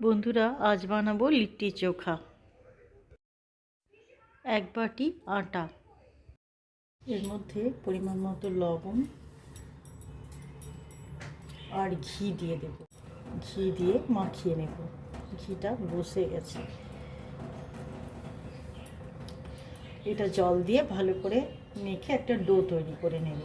বন্ধুরা, আজ বানাবো লিট্টি চোখা। এক বাটি আটা, এর মধ্যে পরিমাণ মতো লবণ আর ঘি দিয়ে দেব। ঘি দিয়ে মাখিয়ে নেব। ঘিটা বসে গেছে। এটা জল দিয়ে ভালো করে মেখে একটা ডো তৈরি করে নেব।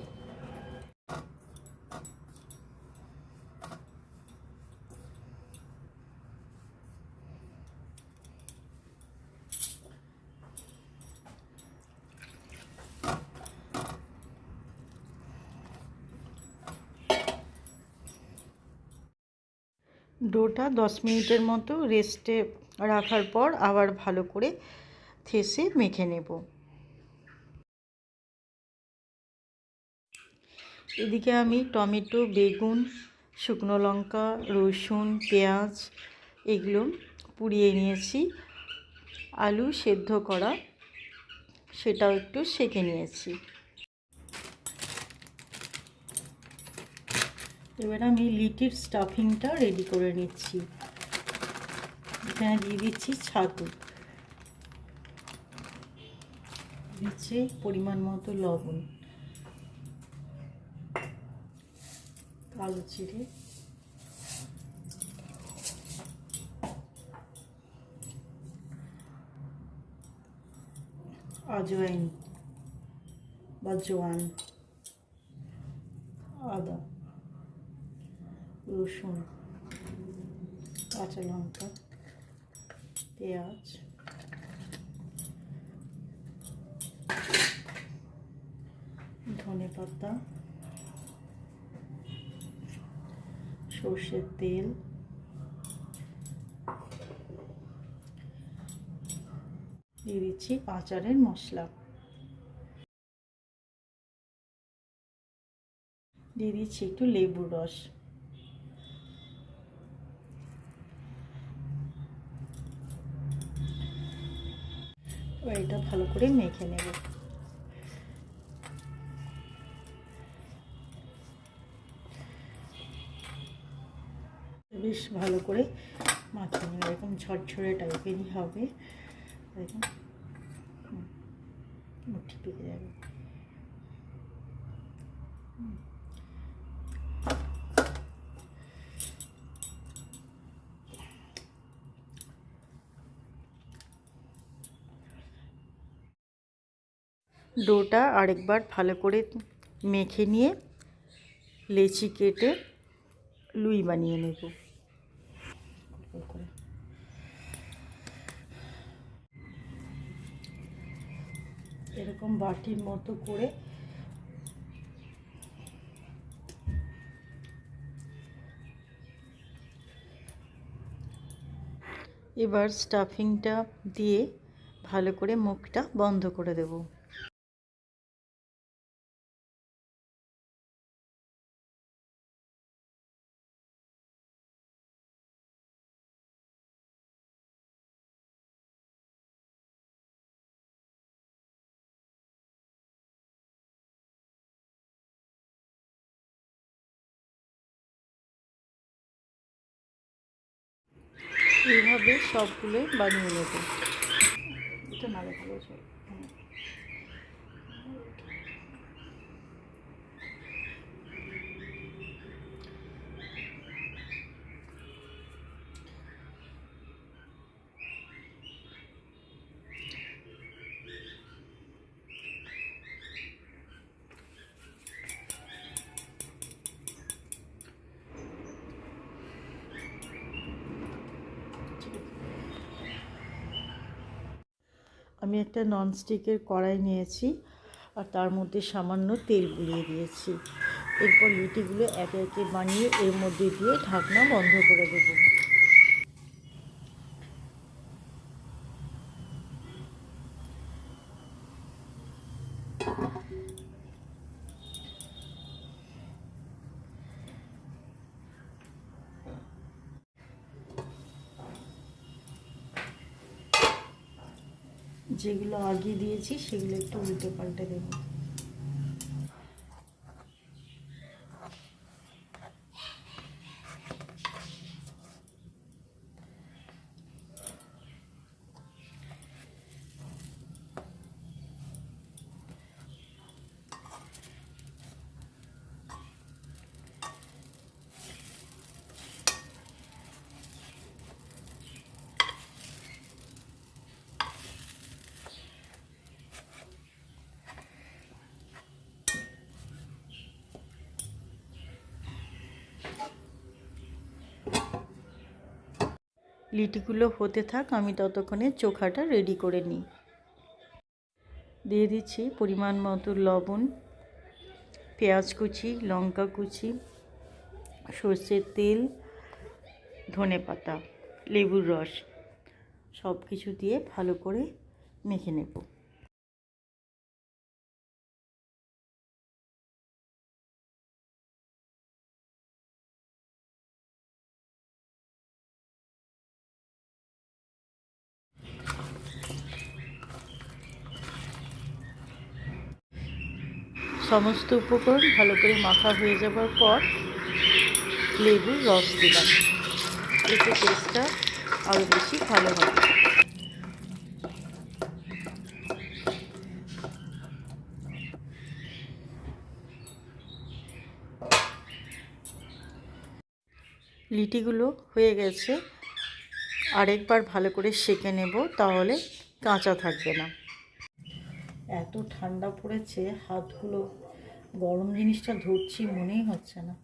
ডোটা 10 মিনিটের মতো রেস্টে রাখার পর আবার ভালো করে থেসে মেখে নেব। এদিকে আমি টমেটো, বেগুন, শুকনো লঙ্কা, রসুন, পেঁয়াজ এগুলো পুড়িয়ে নিয়েছি। আলু সেদ্ধ করা, সেটাও একটু সেঁকে নিয়েছি। এবার আমি লিটির স্টাফিংটা রেডি করে নিচ্ছি। এখানে দিয়ে দিচ্ছি ছাতু, দিচ্ছি পরিমাণ মতো লবণ, কালো জিরে, আজওয়াইন বা জোয়ান, আদা, রসুন, কাঁচা লঙ্কা, পেঁয়াজ, ধনেপাতা, সর্ষের তেল, দিয়ে দিচ্ছি আচারের মশলা, দিয়ে দিচ্ছি একটু লেবুর রস। এটা ভালো করে মেখে নেব। বেশ ভালো করে মাখিয়ে নেব। এরকম ঝরঝরে টাইপেরই হবে। দেখুন মুঠি পেকে যাবে। ডোটা আরেকবার ভালো করে মেখে নিয়ে লেচি কেটে লুই বানিয়ে নেব। এরকম বাটির মতো করে এবার স্টাফিংটা দিয়ে ভালো করে মুখটা বন্ধ করে দেব। এইভাবে সবগুলো বানিয়ে নেব। এটা না দেখাবো চল। আমি একটা ননস্টিকের কড়াই নিয়েছি আর তার মধ্যে সামান্য তেল বুলিয়ে দিয়েছি। এরপর লিটিগুলো একে একে বানিয়ে এর মধ্যে দিয়ে ঢাকনা বন্ধ করে দেব। যেগুলো আগে দিয়েছি সেগুলো একটু উল্টে পাল্টে দেব। লিটিগুলো হতে থাক, আমি ততক্ষণে চোখাটা রেডি করে নিই। দিয়ে দিচ্ছি পরিমাণ মতো লবণ, পেঁয়াজ কুচি, লঙ্কা কুচি, সর্ষের তেল, ধনেপাতা, লেবুর রস সব কিছু দিয়ে ভালো করে মেখে নেব। সমস্ত উপকরণ ভালো করে মাখা হয়ে যাবার পর লেবুর রস দিলাম, এতে টেস্টটা আরও বেশি ভালো হবে। লিটিগুলো হয়ে গেছে, আরেকবার ভালো করে সেঁকে নেব, তাহলে কাঁচা থাকবে না। এত ঠান্ডা পড়েছে, হাতগুলো গরম জিনিসটা ধরছি মনেই হচ্ছে না,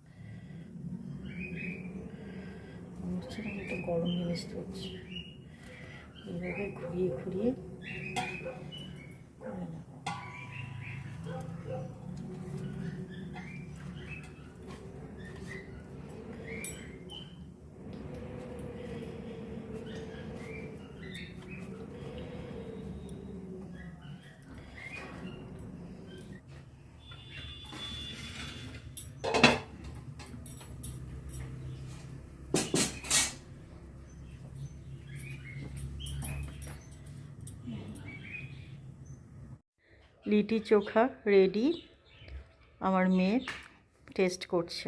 মনে হচ্ছে না একটা গরম জিনিস ধরছি। এইভাবে ঘুরিয়ে ঘুরিয়ে করে নেব। লিটি চোখা রেডি, আমার মেয়ে টেস্ট করছে।